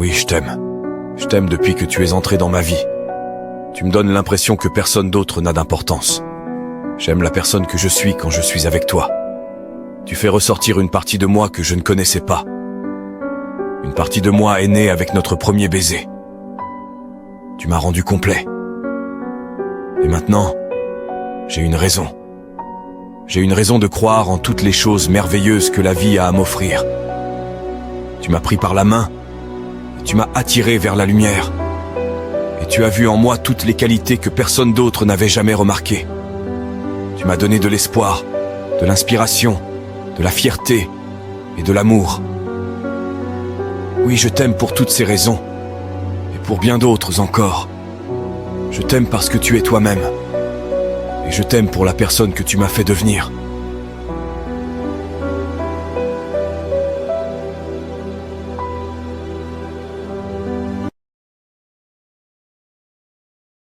Oui, je t'aime. Je t'aime depuis que tu es entré dans ma vie. Tu me donnes l'impression que personne d'autre n'a d'importance. J'aime la personne que je suis quand je suis avec toi. Tu fais ressortir une partie de moi que je ne connaissais pas. Une partie de moi est née avec notre premier baiser. Tu m'as rendu complet. Et maintenant, j'ai une raison. J'ai une raison de croire en toutes les choses merveilleuses que la vie a à m'offrir. Tu m'as pris par la main, et tu m'as attiré vers la lumière. Et tu as vu en moi toutes les qualités que personne d'autre n'avait jamais remarquées. Tu m'as donné de l'espoir, de l'inspiration, de la fierté et de l'amour. Oui, je t'aime pour toutes ces raisons, et pour bien d'autres encore. Je t'aime parce que tu es toi-même, et je t'aime pour la personne que tu m'as fait devenir.